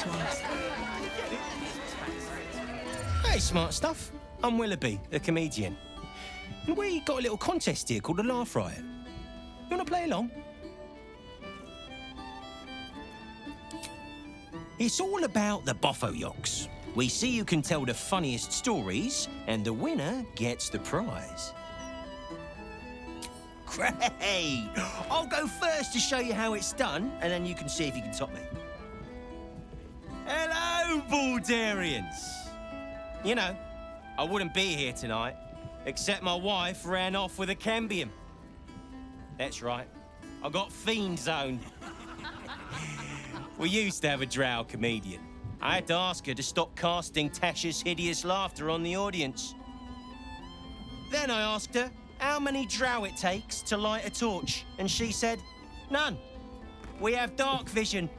to ask. Hey, smart stuff. I'm Willoughby, the comedian. And we got a little contest here called the Laugh Riot. You want to play along? It's all about the Bofoyoks. We see who can tell the funniest stories, and the winner gets the prize. Great! I'll go first to show you how it's done, and then you can see if you can top me. Hello, Baldarians! You know, I wouldn't be here tonight, except my wife ran off with a cambium. That's right, I got fiend zoned. We used to have a drow comedian. I had to ask her to stop casting Tasha's hideous laughter on the audience. Then I asked her how many drow it takes to light a torch, and she said, none. We have dark vision.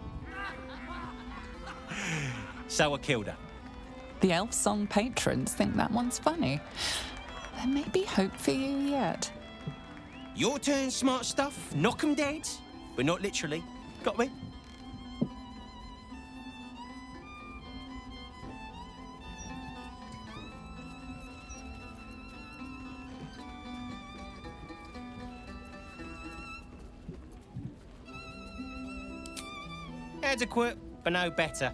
So I killed her. The elf song patrons think that one's funny. There may be hope for you yet. Your turn, smart stuff. Knock 'em dead. But not literally. Got me? Adequate, but no better.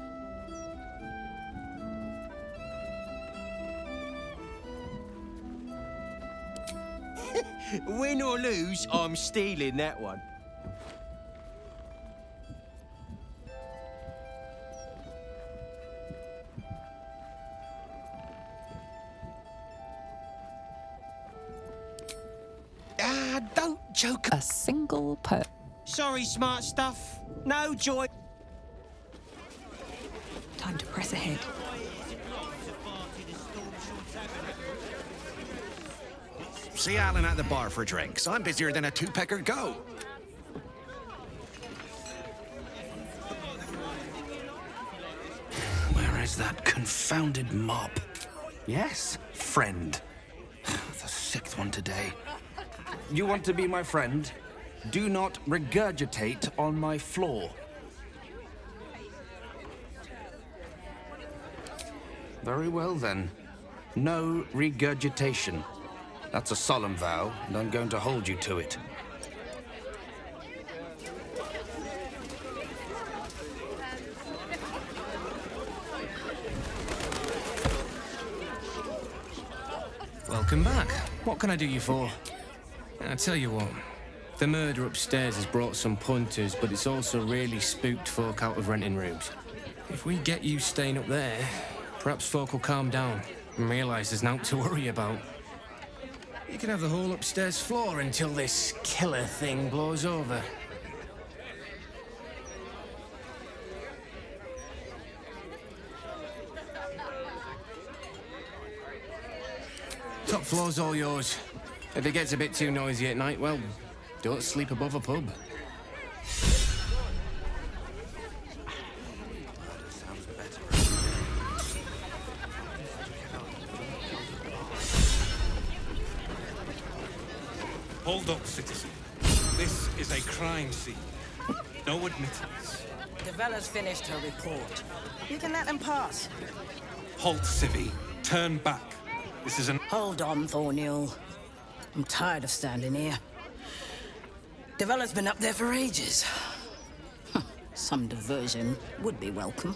Win or lose, I'm stealing that one. Don't joke. A single per... Sorry, smart stuff. No joy. Time to press ahead. See Alan at the bar for drinks. I'm busier than a two-pecker go. Where is that confounded mop? Yes, friend. The sixth one today. You want to be my friend? Do not regurgitate on my floor. Very well, then. No regurgitation. That's a solemn vow, and I'm going to hold you to it. Welcome back. What can I do you for? I tell you what, the murder upstairs has brought some punters, but it's also really spooked folk out of renting rooms. If we get you staying up there, perhaps folk will calm down and realise there's naught to worry about. You can have the whole upstairs floor until this killer thing blows over. Top floor's all yours. If it gets a bit too noisy at night, well, don't sleep above a pub. Hold up, citizen. This is a crime scene. No admittance. Devella's finished her report. You can let them pass. Halt, civvy. Turn back. This is an... Hold on, Thornhill. I'm tired of standing here. Devella's been up there for ages. Some diversion would be welcome.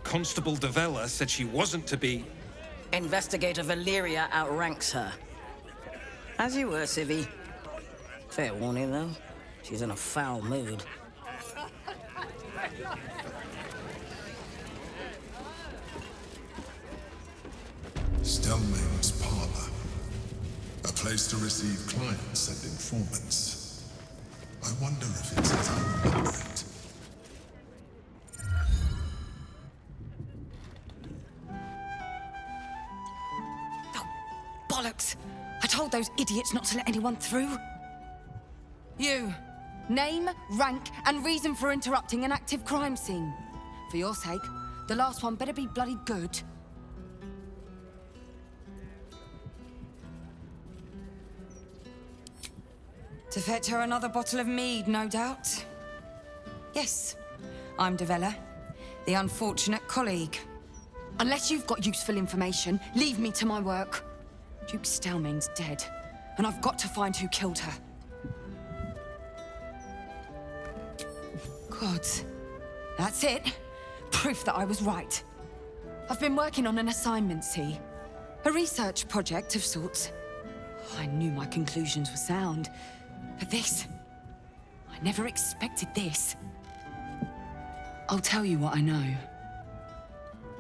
Constable Devella said she wasn't to be... Investigator Valeria outranks her. As you were, civvy. Fair warning, though. She's in a foul mood. Stelmane's parlor. A place to receive clients and informants. I wonder if it's his own apartment. Bollocks! I told those idiots not to let anyone through. You. Name, rank, and reason for interrupting an active crime scene. For your sake, the last one better be bloody good. To fetch her another bottle of mead, no doubt. Yes, I'm Devella, the unfortunate colleague. Unless you've got useful information, leave me to my work. Duke Stelmane's dead, and I've got to find who killed her. Gods. That's it. Proof that I was right. I've been working on an assignment, see? A research project of sorts. I knew my conclusions were sound, but this... I never expected this. I'll tell you what I know.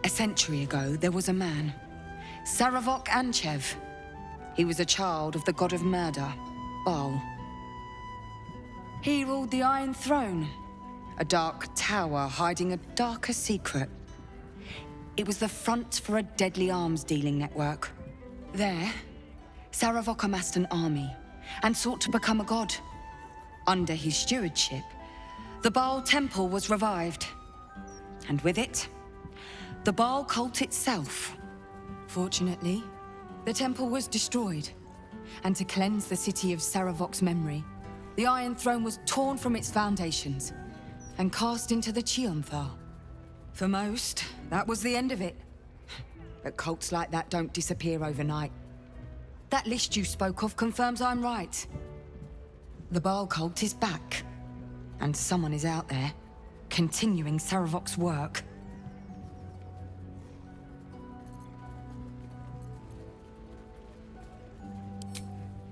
A century ago, there was a man, Saravok Anchev. He was a child of the god of murder, Baal. He ruled the Iron Throne, a dark tower hiding a darker secret. It was the front for a deadly arms-dealing network. There, Saravok amassed an army and sought to become a god. Under his stewardship, the Baal Temple was revived. And with it, the Baal cult itself. Fortunately, the temple was destroyed. And to cleanse the city of Saravok's memory, the Iron Throne was torn from its foundations and cast into the Chionthar. For most, that was the end of it. But cults like that don't disappear overnight. That list you spoke of confirms I'm right. The Baal cult is back, and someone is out there, continuing Saravok's work.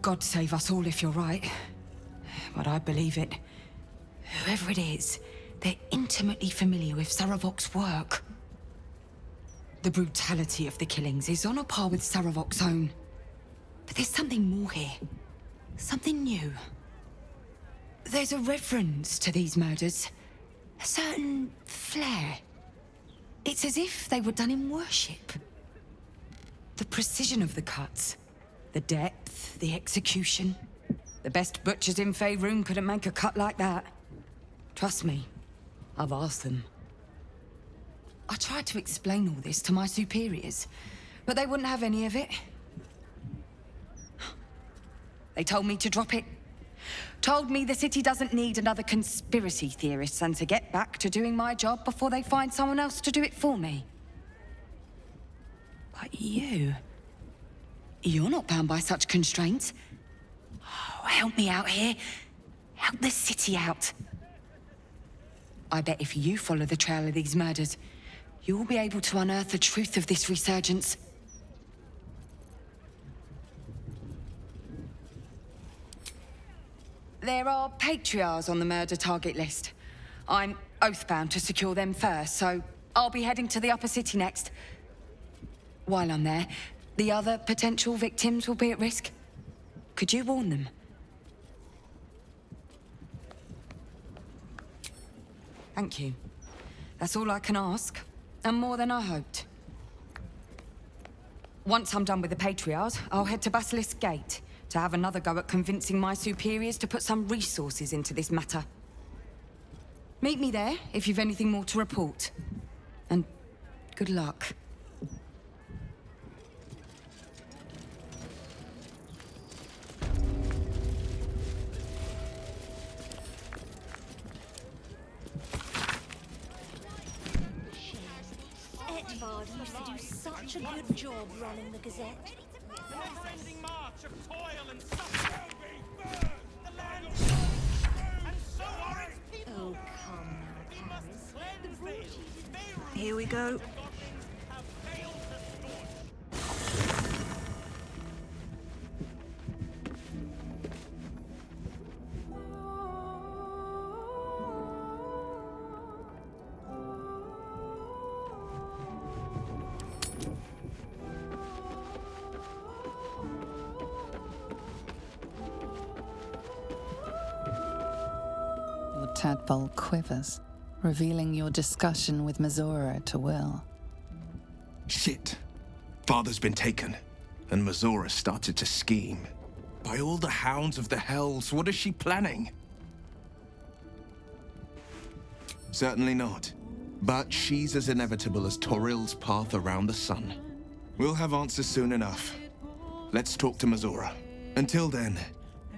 God save us all if you're right. But I believe it. Whoever it is, they're intimately familiar with Saravok's work. The brutality of the killings is on a par with Saravok's own. But there's something more here. Something new. There's a reverence to these murders. A certain flair. It's as if they were done in worship. The precision of the cuts. The depth, the execution. The best butchers in Faerun couldn't make a cut like that. Trust me, I've asked them. I tried to explain all this to my superiors, but they wouldn't have any of it. They told me to drop it. Told me the city doesn't need another conspiracy theorist and to get back to doing my job before they find someone else to do it for me. But you're not bound by such constraints. Oh, help me out here. Help the city out. I bet if you follow the trail of these murders, you'll be able to unearth the truth of this resurgence. There are patriarchs on the murder target list. I'm oath-bound to secure them first, so I'll be heading to the upper city next. While I'm there, the other potential victims will be at risk. Could you warn them? Thank you. That's all I can ask, and more than I hoped. Once I'm done with the Patriarchs, I'll head to Basilisk Gate to have another go at convincing my superiors to put some resources into this matter. Meet me there if you've anything more to report. And good luck. Edvard used to do such a good job running the Gazette. The never-ending march of toil and suffering. The land and so are its people. Oh, come now, We must Paris. cleanse these. Here we go. Have failed to scorch. Your tadpole quivers, revealing your discussion with Mizora to Will. Shit. Father's been taken, and Mazora started to scheme. By all the hounds of the hells, what is she planning? Certainly not. But she's as inevitable as Toril's path around the sun. We'll have answers soon enough. Let's talk to Mazora. Until then,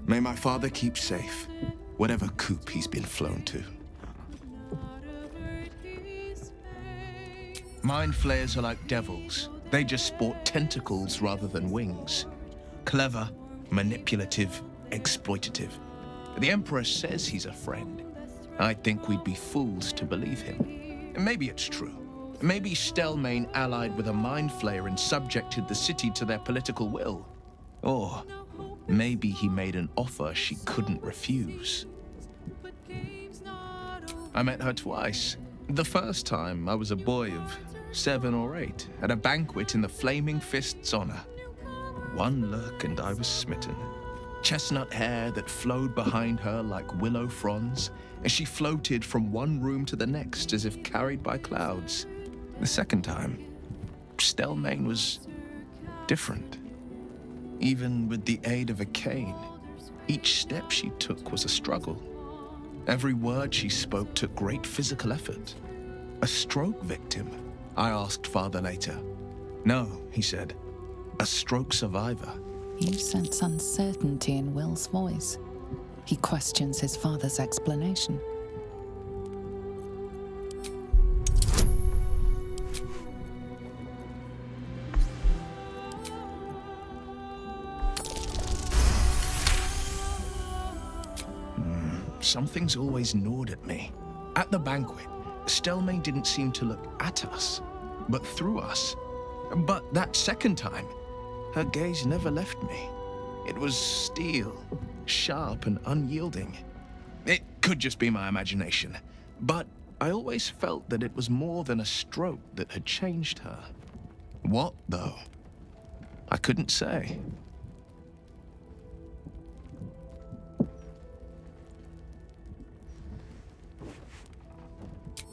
may my father keep safe, whatever coop he's been flown to. Mind flayers are like devils. They just sport tentacles rather than wings. Clever, manipulative, exploitative. The Emperor says he's a friend. I think we'd be fools to believe him. Maybe it's true. Maybe Stelmane allied with a mind flayer and subjected the city to their political will. Or maybe he made an offer she couldn't refuse. I met her twice. The first time, I was a boy of 7 or 8, at a banquet in the Flaming Fist's honor. One look and I was smitten. Chestnut hair that flowed behind her like willow fronds, as she floated from one room to the next as if carried by clouds. The second time, Stelmane was different. Even with the aid of a cane, Each step she took was a struggle. Every word she spoke took great physical effort. A stroke victim? I asked Father later. No, he said. A stroke survivor. You sense uncertainty in Will's voice. He questions his father's explanation. Something's always gnawed at me. At the banquet, Stelmane didn't seem to look at us, but through us. But that second time, her gaze never left me. It was steel, sharp and unyielding. It could just be my imagination, but I always felt that it was more than a stroke that had changed her. What, though? I couldn't say.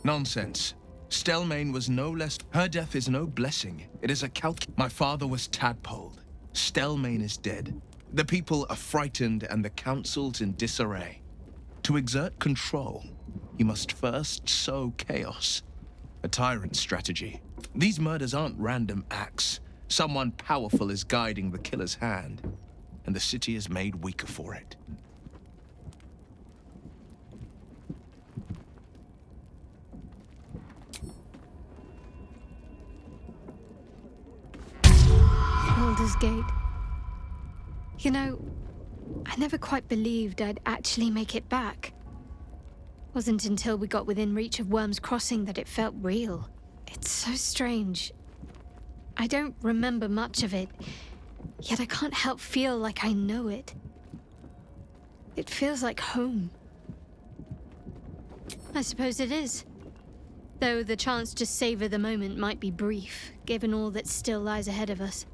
Nonsense. Stelmane was no less... Her death is no blessing. It is a My father was tadpoled. Stelmane is dead. The people are frightened and the council's in disarray. To exert control, you must first sow chaos. A tyrant's strategy. These murders aren't random acts. Someone powerful is guiding the killer's hand, and the city is made weaker for it. Baldur's Gate. You know, I never quite believed I'd actually make it back. Wasn't until we got within reach of Worm's Crossing that it felt real. It's so strange. I don't remember much of it, yet I can't help feel like I know it. It feels like home. I suppose it is. Though the chance to savor the moment might be brief, given all that still lies ahead of us.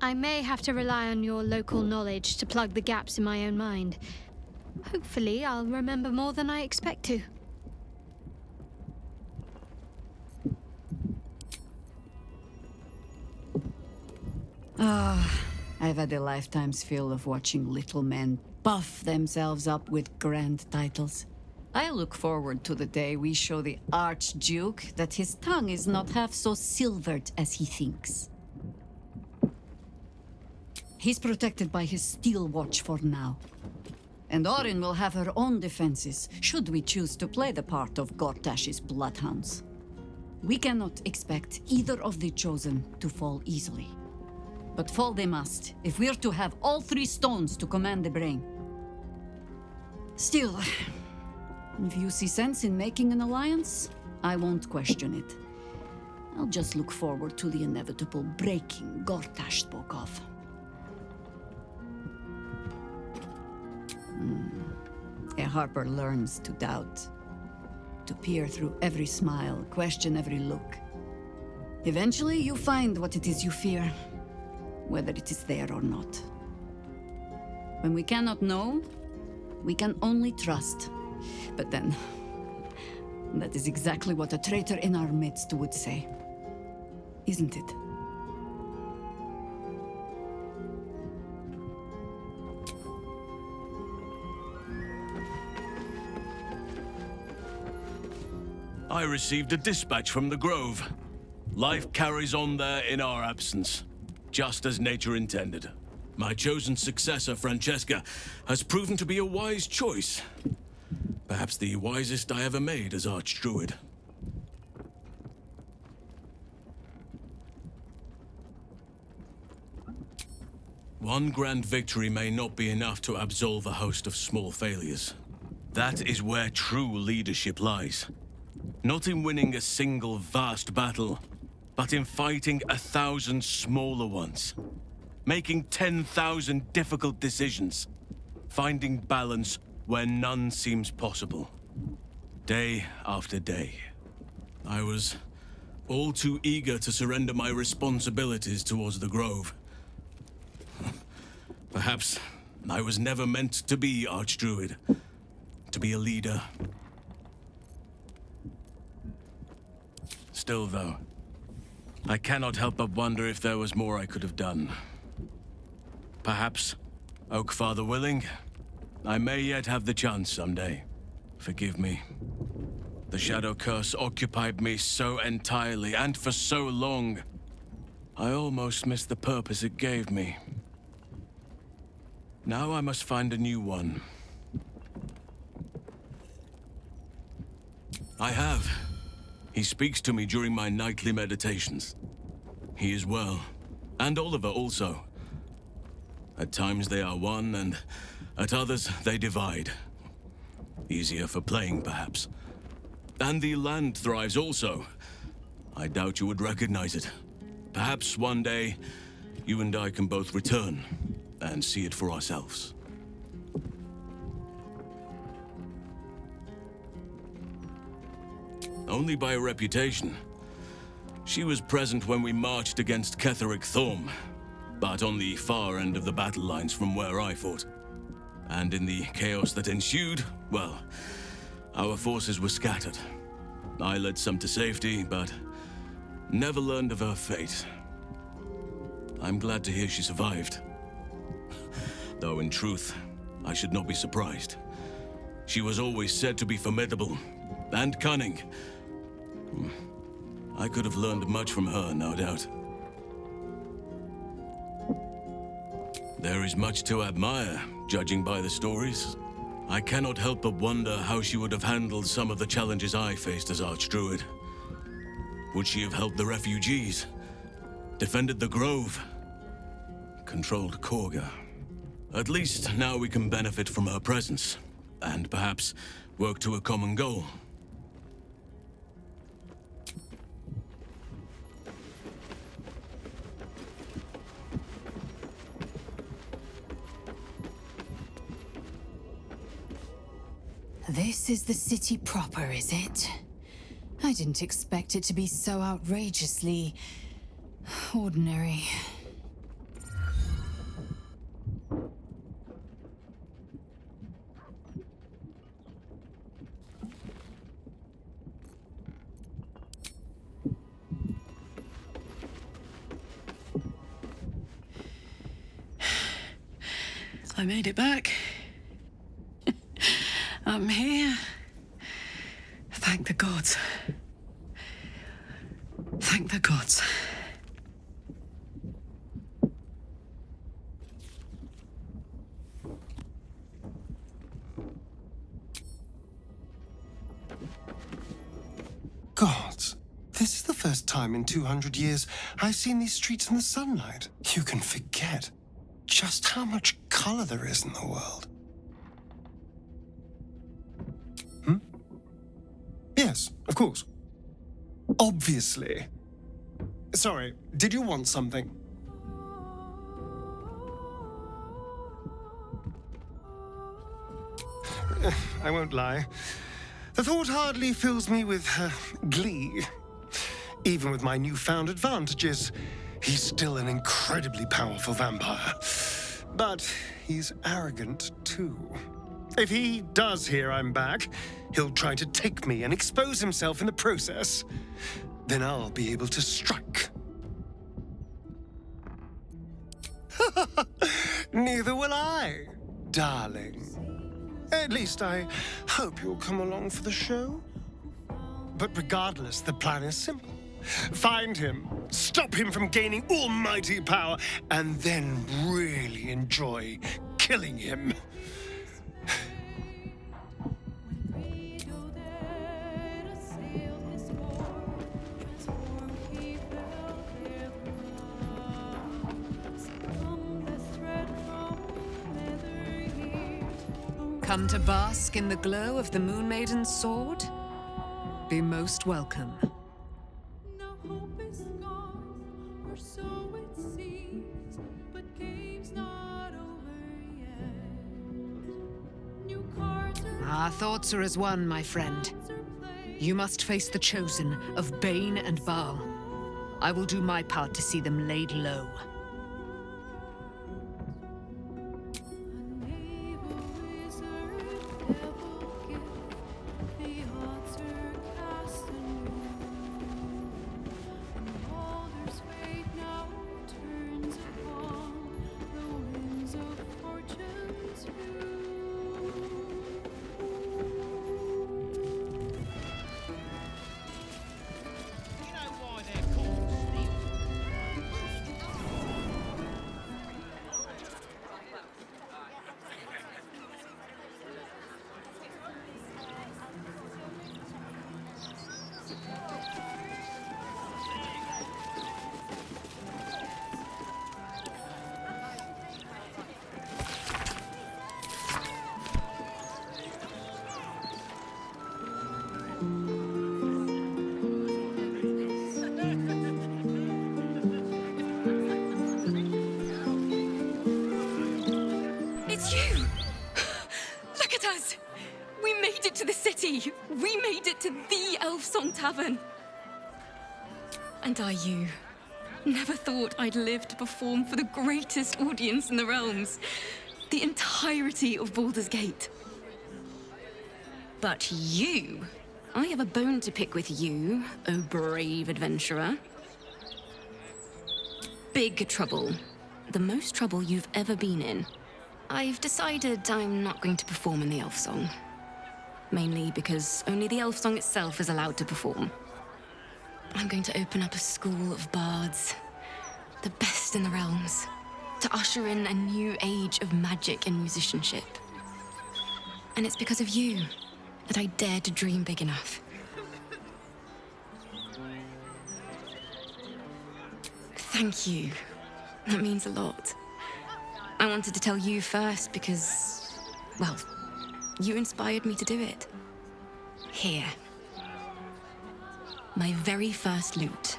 I may have to rely on your local knowledge to plug the gaps in my own mind. Hopefully, I'll remember more than I expect to. I've had a lifetime's fill of watching little men buff themselves up with grand titles. I look forward to the day we show the Archduke that his tongue is not half so silvered as he thinks. He's protected by his steel watch for now. And Orin will have her own defenses, should we choose to play the part of Gortash's bloodhounds. We cannot expect either of the Chosen to fall easily. But fall they must, if we're to have all three stones to command the brain. Still, if you see sense in making an alliance, I won't question it. I'll just look forward to the inevitable breaking Gortash spoke of. A Harper learns to doubt, to peer through every smile, question every look. Eventually, you find what it is you fear, whether it is there or not. When we cannot know, we can only trust. But then, that is exactly what a traitor in our midst would say, isn't it? I received a dispatch from the Grove. Life carries on there in our absence, just as nature intended. My chosen successor, Francesca, has proven to be a wise choice. Perhaps the wisest I ever made as Archdruid. One grand victory may not be enough to absolve a host of small failures. That is where true leadership lies. Not in winning a single vast battle, but in fighting 1,000 smaller ones. Making 10,000 difficult decisions. Finding balance where none seems possible. Day after day. I was all too eager to surrender my responsibilities towards the Grove. Perhaps I was never meant to be Archdruid. To be a leader. Still, though, I cannot help but wonder if there was more I could have done. Perhaps, Oak Father willing, I may yet have the chance someday. Forgive me. The Shadow Curse occupied me so entirely and for so long. I almost missed the purpose it gave me. Now I must find a new one. I have. He speaks to me during my nightly meditations. He is well, and Oliver also. At times they are one, and at others they divide. Easier for playing, perhaps. And the land thrives also. I doubt you would recognize it. Perhaps one day, you and I can both return and see it for ourselves. Only by reputation. She was present when we marched against Ketheric Thorm, but on the far end of the battle lines from where I fought. And in the chaos that ensued, well, our forces were scattered. I led some to safety, but never learned of her fate. I'm glad to hear she survived. Though in truth, I should not be surprised. She was always said to be formidable and cunning. I could have learned much from her, no doubt. There is much to admire, judging by the stories. I cannot help but wonder how she would have handled some of the challenges I faced as Archdruid. Would she have helped the refugees? Defended the Grove? Controlled Korga? At least now we can benefit from her presence, and perhaps work to a common goal. This is the city proper, is it? I didn't expect it to be so outrageously ordinary. I made it back. I'm here. Thank the gods. Thank the gods. Gods, this is the first time in 200 years I've seen these streets in the sunlight. You can forget just how much color there is in the world. Yes, of course. Obviously. Sorry, did you want something? I won't lie. The thought hardly fills me with glee. Even with my newfound advantages, he's still an incredibly powerful vampire. But he's arrogant too. If he does hear I'm back, he'll try to take me and expose himself in the process. Then I'll be able to strike. Neither will I, darling. At least I hope you'll come along for the show. But regardless, the plan is simple. Find him, stop him from gaining almighty power, and then really enjoy killing him. Come to bask in the glow of the Moon Maiden's sword? Be most welcome. Our thoughts are as one, my friend. You must face the Chosen of Bane and Baal. I will do my part to see them laid low. us! We made it to the city! We made it to the Elf Song Tavern! And you never thought I'd live to perform for the greatest audience in the realms. The entirety of Baldur's Gate. But you... I have a bone to pick with you, O brave adventurer. Big trouble. The most trouble you've ever been in. I've decided I'm not going to perform in the Elf Song. Mainly because only the Elf Song itself is allowed to perform. I'm going to open up a school of bards. The best in the realms. To usher in a new age of magic and musicianship. And it's because of you that I dared to dream big enough. Thank you. That means a lot. I wanted to tell you first because, well, you inspired me to do it. Here. My very first lute,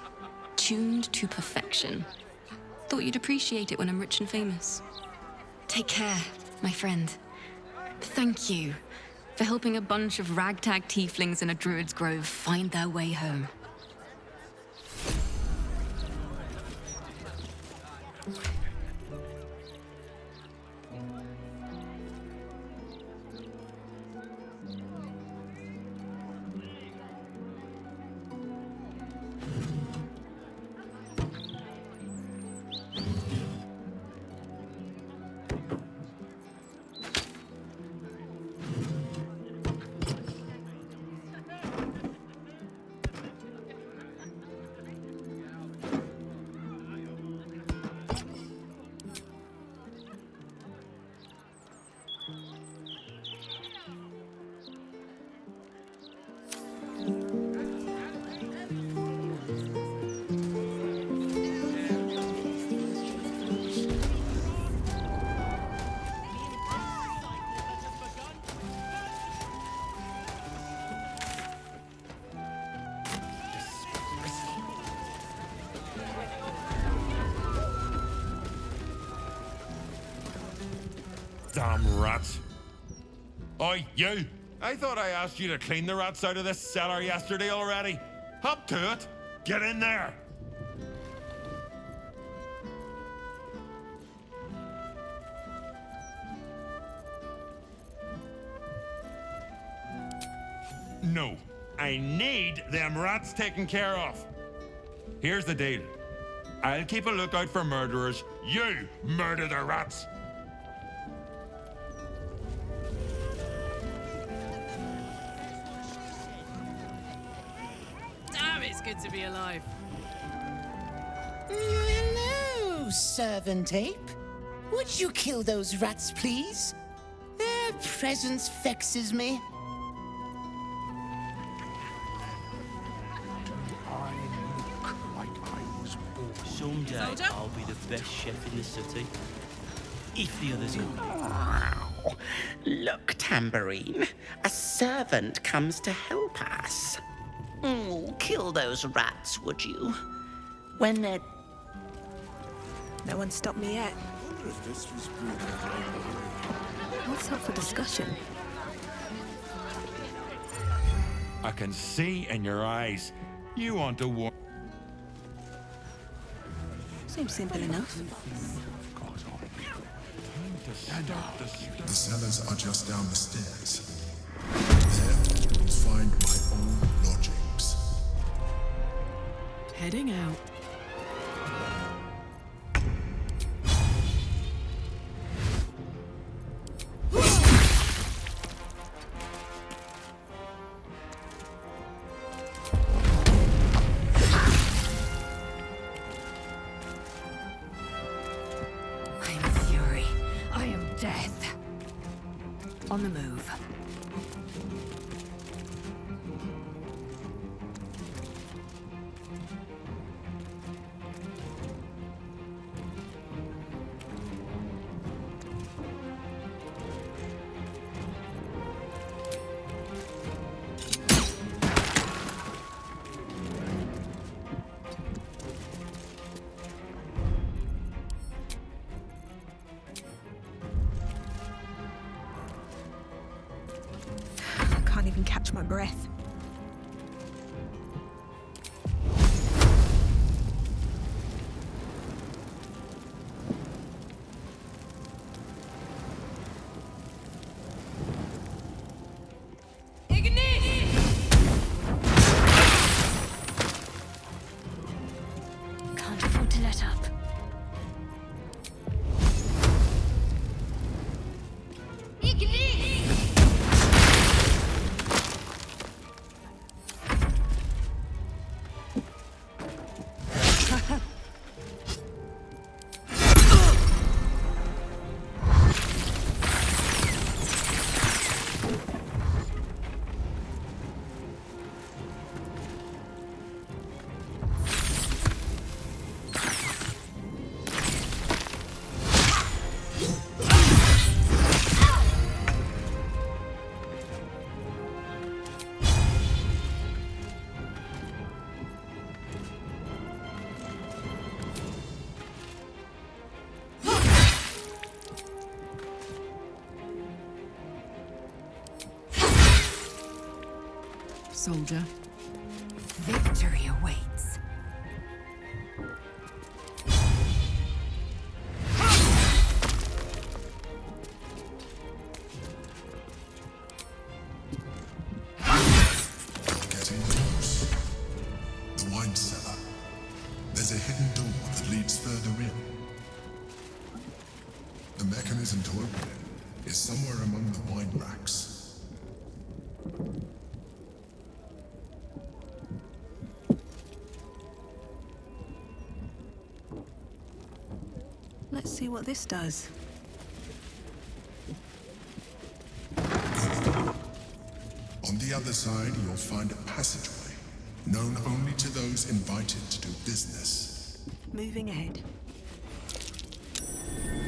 tuned to perfection. Thought you'd appreciate it when I'm rich and famous. Take care, my friend. Thank you for helping a bunch of ragtag tieflings in a druid's grove find their way home. Damn rats. Oi, you! I thought I asked you to clean the rats out of this cellar yesterday already. Hop to it. Get in there. No, I need them rats taken care of. Here's the deal. I'll keep a lookout for murderers. You murder the rats. Damn, it's good to be alive. Hello, servant ape. Would you kill those rats, please? Their presence vexes me. Someday Soldier? I'll be the best chef in the city. If the others are. Wow. Look, Tambourine. A servant comes to help us. Oh, kill those rats, would you? When they're... No one stopped me yet. What's up for discussion? I can see in your eyes. You want to war. Seems simple enough. The cellars are just down the stairs. There you'll find my own lodgings. Heading out. On the move. even catch my breath. Can't afford to let up. Soldier. Victory awaits. Getting close. The wine cellar. There's a hidden door that leads further in. The mechanism to open it is somewhere among the wine racks. Let's see what this does. On the other side, you'll find a passageway, known only to those invited to do business. Moving ahead.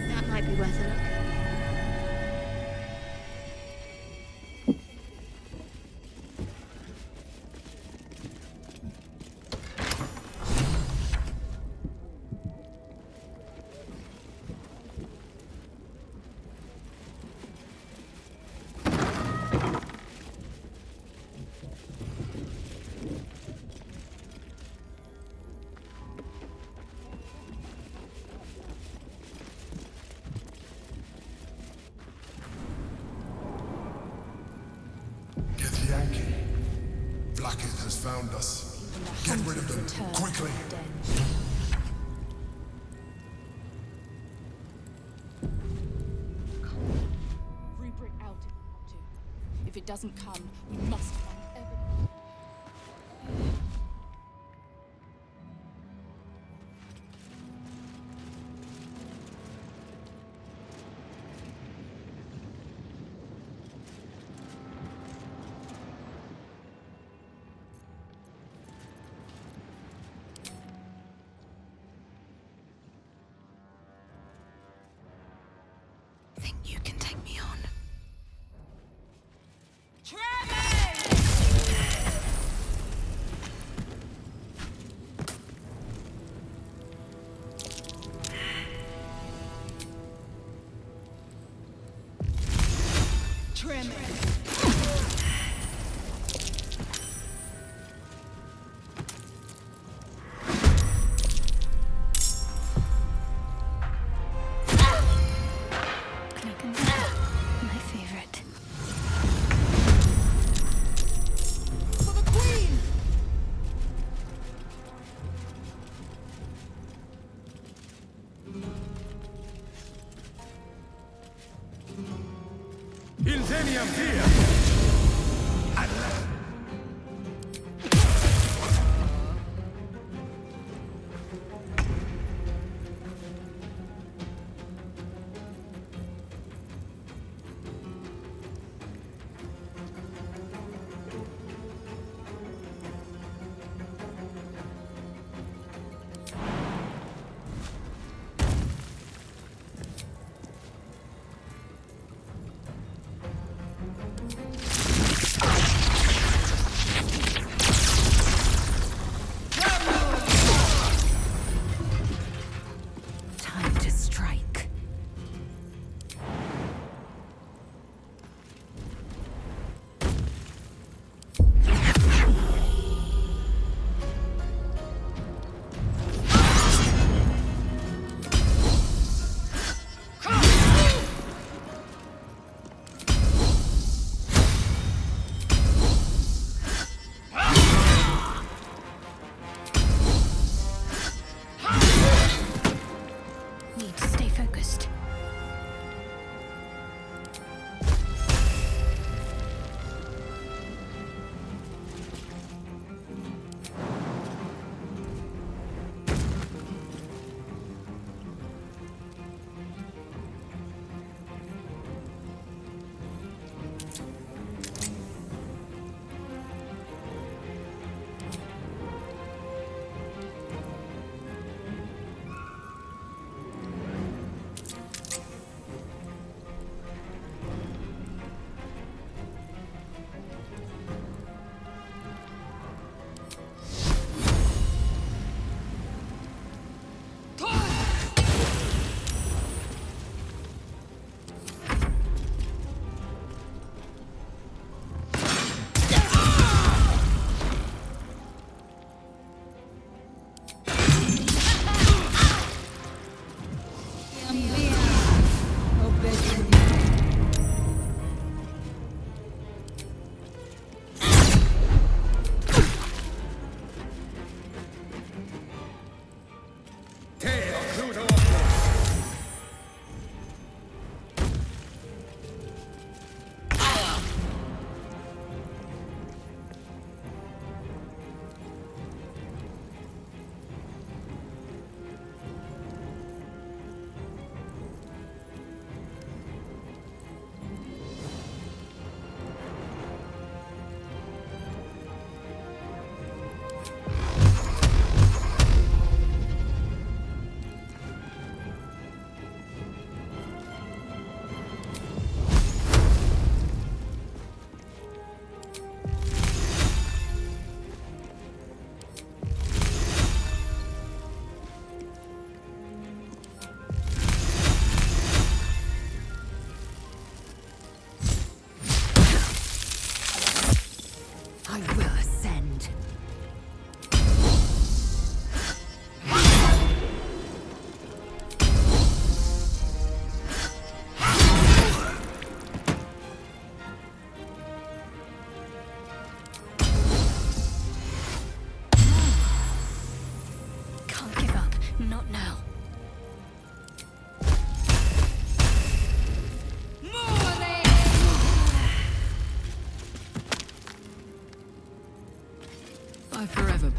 That might be worth a look. Yankee. Blacketh has found us. Get rid of them, quickly! Rubric out if we have to. If it doesn't come, we must find evidence. Think you can take me on? Trim it. My favorite. For the Queen! Incendiam here!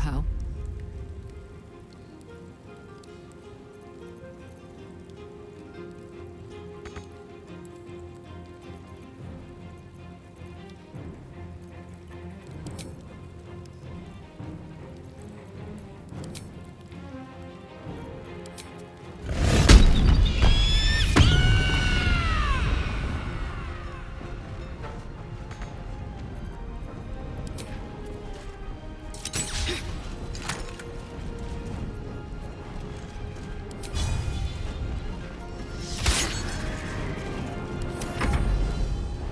How?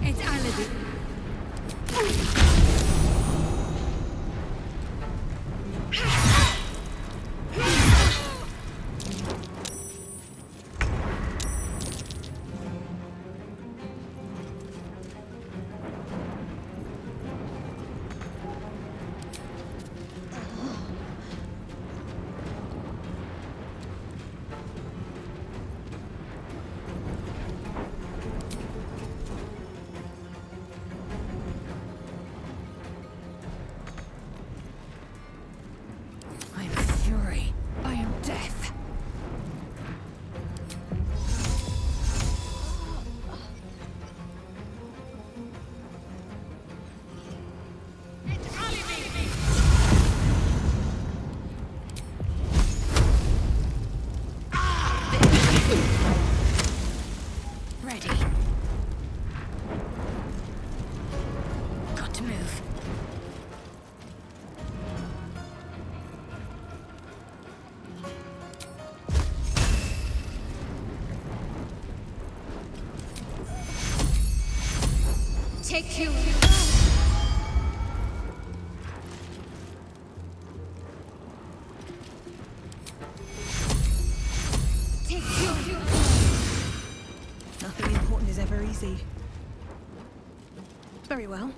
It's Aladdin. I am fury. I am death. Ready. Got to move. Take you. Take you. Nothing important is ever easy. Very well.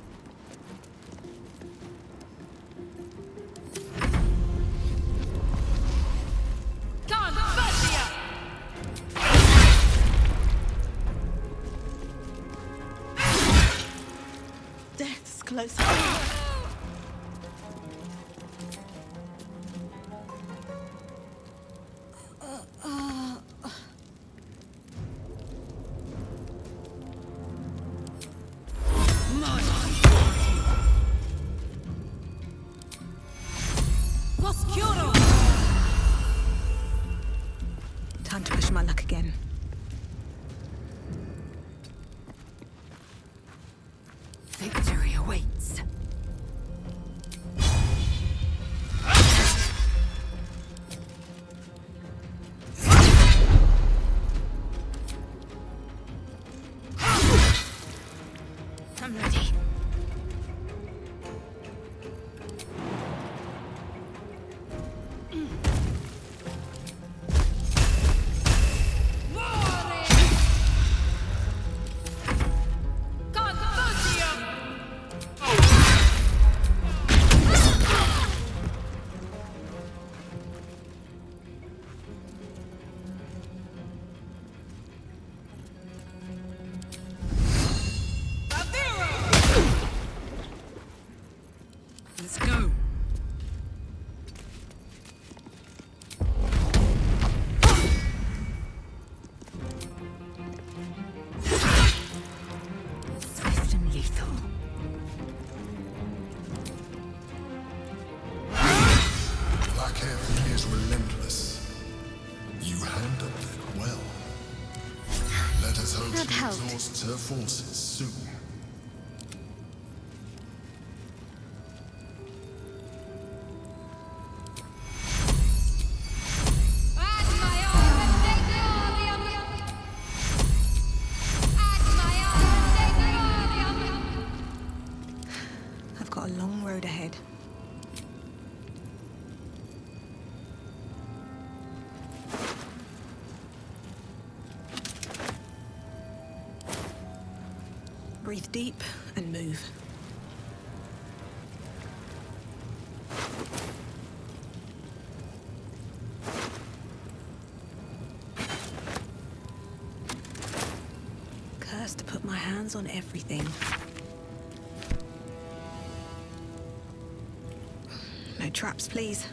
Death's close. Time to push my luck again. Victory awaits. I'm ready. Let's go. Swift and lethal. Blackhair is relentless. You handled it well. Let us hope That she helped. exhausts her forces soon. I've got a long road ahead. Breathe deep and move. Cursed to put my hands on everything. No traps, please.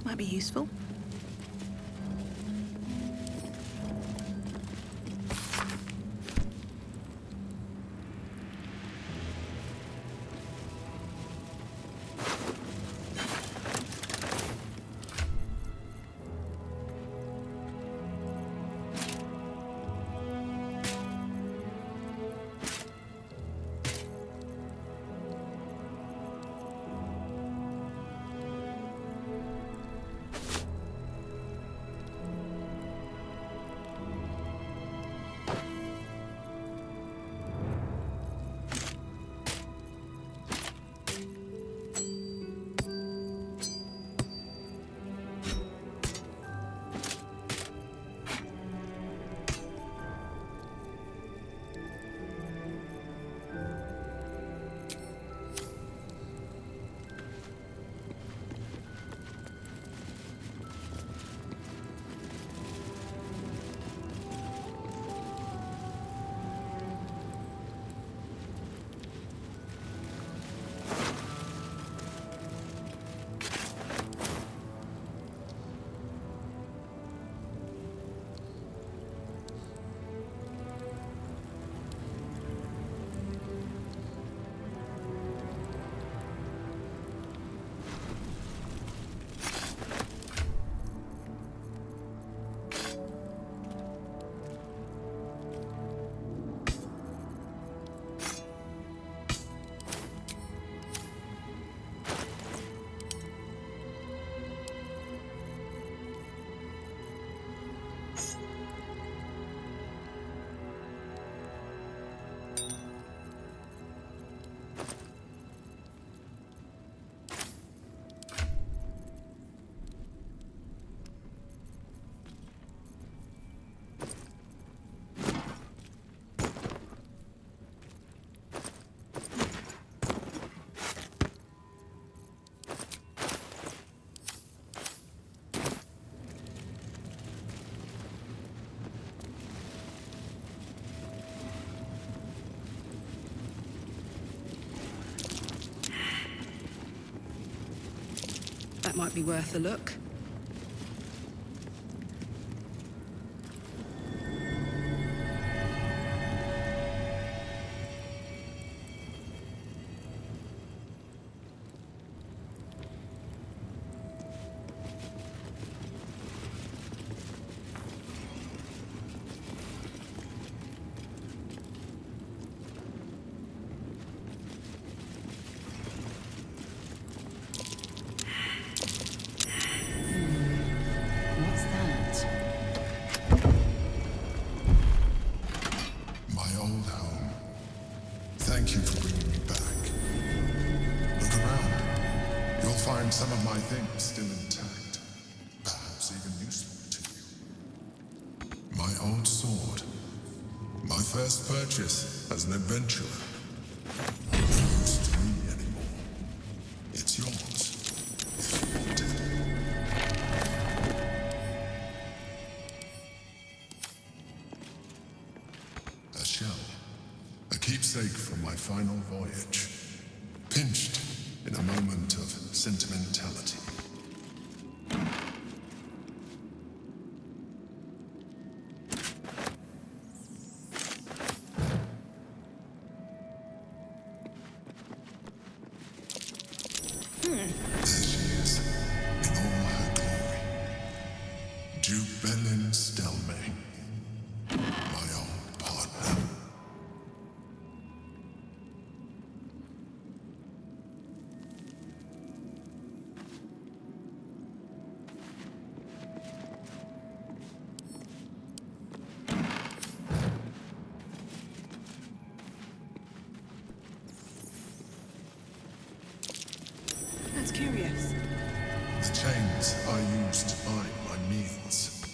Might be useful. That might be worth a look. My old home. Thank you for bringing me back. Look around. You'll find some of my things still intact. Perhaps even useful to you. My old sword. My first purchase as an adventurer. Not used to me anymore. It's yours. If you want it. A shell. A keepsake from my final voyage. Pinched in a moment of sentimentality. curious. The chains I use to buy my meals.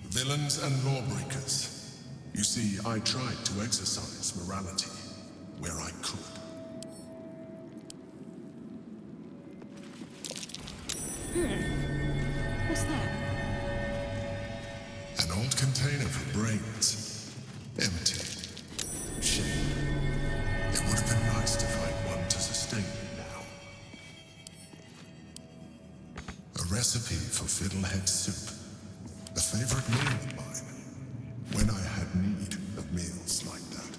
Villains and lawbreakers. You see, I tried to exercise morality where I could. What's that? An old container for brains. Empty. Shame. It would have been nice to find one to sustain me now. A recipe for fiddlehead soup. A favorite meal of mine. When I had need of meals like that.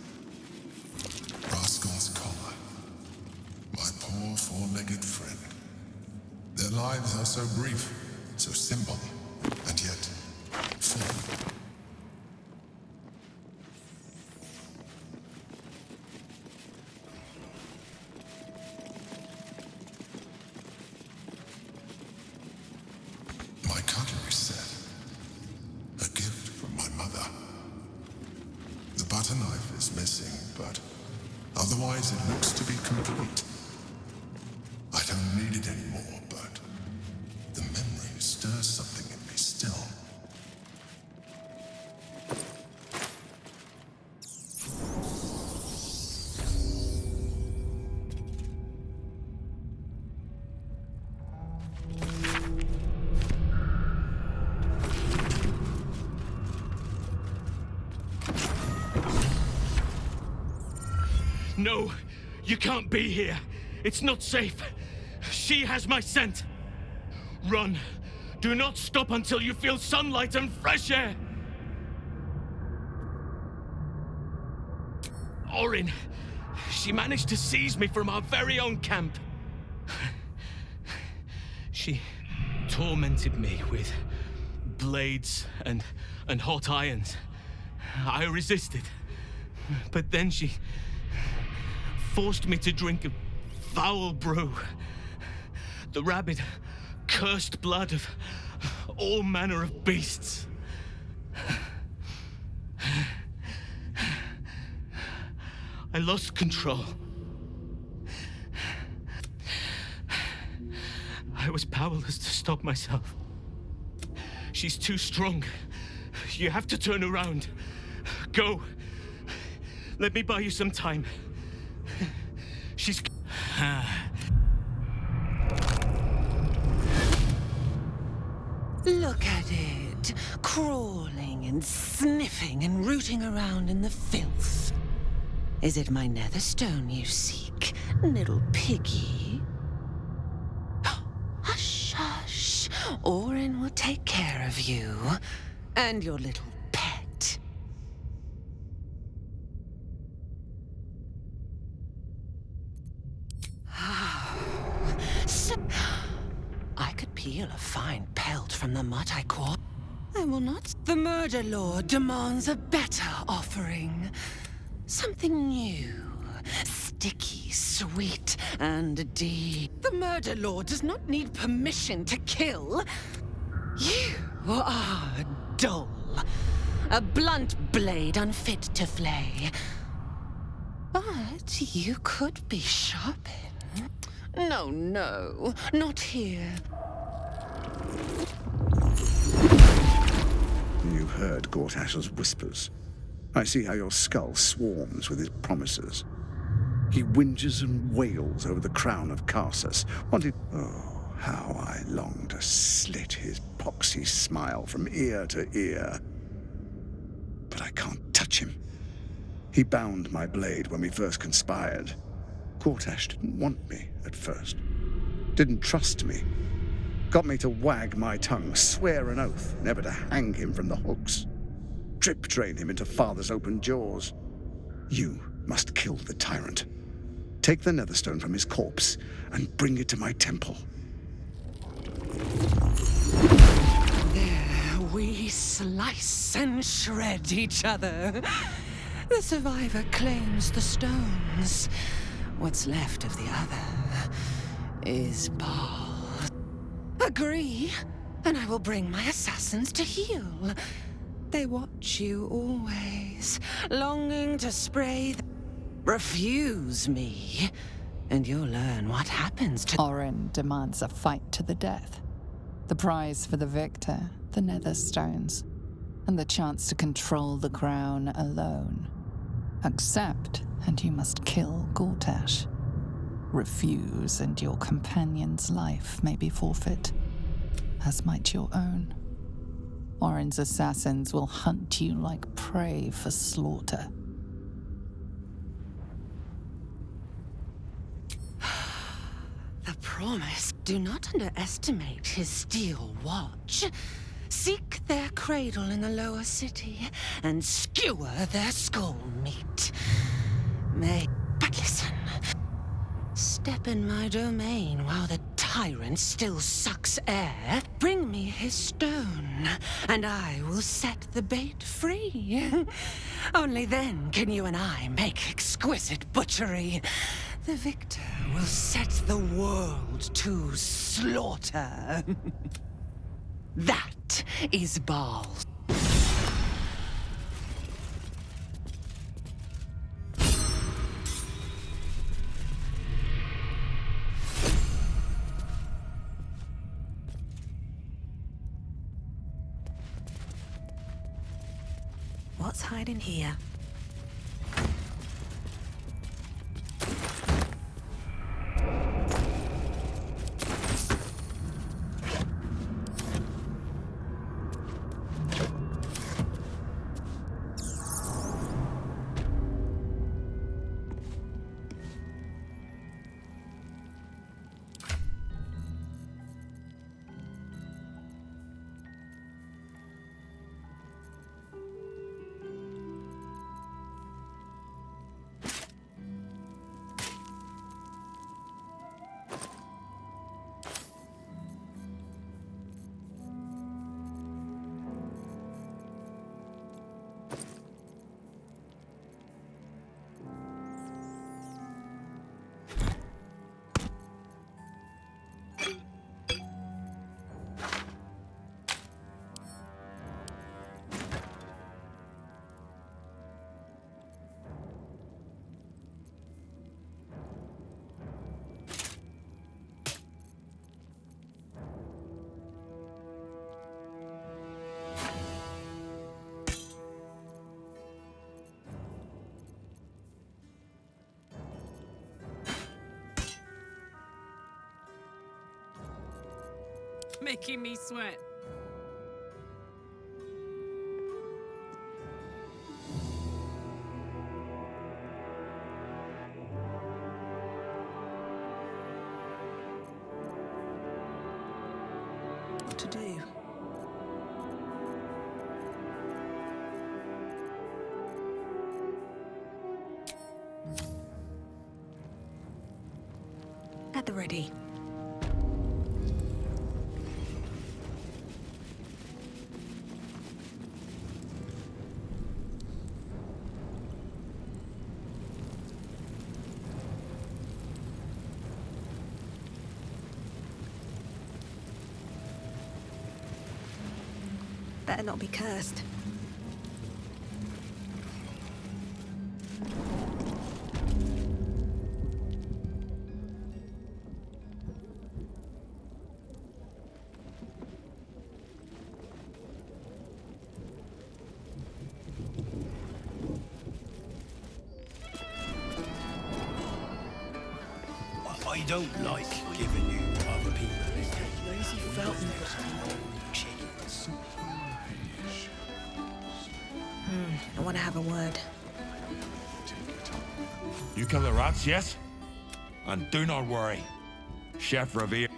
Rascal's collar. My poor four-legged friend. Their lives are so brief, so simple, and yet full. My cutlery set. A gift from my mother. The butter knife is missing, but otherwise it looks to be complete. I don't need it anymore, but the memory stirs something in me still. No, you can't be here. It's not safe. She has my scent. Run. Do not stop until you feel sunlight and fresh air. Orin, she managed to seize me from our very own camp. She tormented me with blades and hot irons. I resisted, but then she forced me to drink a foul brew. The rabid, cursed blood of all manner of beasts. I lost control. I was powerless to stop myself. She's too strong. You have to turn around. Go. Let me buy you some time. She's... Look at it, crawling and sniffing and rooting around in the filth. Is it my netherstone you seek, little piggy? Hush, hush. Orin will take care of you and your little pet. I could peel a fine pelt from the mutt I caught. I will not. The Murder Lord demands a better offering. Something new, sticky, sweet, and deep. The Murder Lord does not need permission to kill. You are dull. A blunt blade unfit to flay. But you could be sharpened. No, no, not here. You heard Gortash's whispers. I see how your skull swarms with his promises. He whinges and wails over the crown of Carsus. Wanted... Oh, how I long to slit his poxy smile from ear to ear. But I can't touch him. He bound my blade when we first conspired. Gortash didn't want me at first. Didn't trust me. Got me to wag my tongue, swear an oath never to hang him from the hooks. Drip drain him into father's open jaws. You must kill the tyrant. Take the netherstone from his corpse and bring it to my temple. There we slice and shred each other. The survivor claims the stones. What's left of the other is ball. Agree, and I will bring my assassins to heal. They watch you always, longing to spray. Refuse me, And you'll learn what happens to... Orin demands a fight to the death. The prize for the victor, the nether stones, and the chance to control the crown alone. Accept, and you must kill Gortash. Refuse, and your companion's life may be forfeit, as might your own. Orin's assassins will hunt you like prey for slaughter. The promise. Do not underestimate his steel watch. Seek their cradle in the lower city and skewer their skull meat. But listen. Step in my domain while the tyrant still sucks air. Bring me his stone, and I will set the bait free. Only then can you and I make exquisite butchery. The victor will set the world to slaughter. That is Baal's. What's hiding here? Making me sweat. What to do? At the ready. Better not be cursed. I don't like giving you other people lazy felt. I want to have a word. You kill the rats, yes? And do not worry. Chef Revere.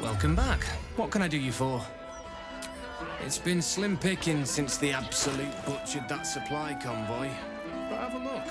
Welcome back. What can I do you for? It's been slim pickings since the Absolute butchered that supply convoy. But have a look.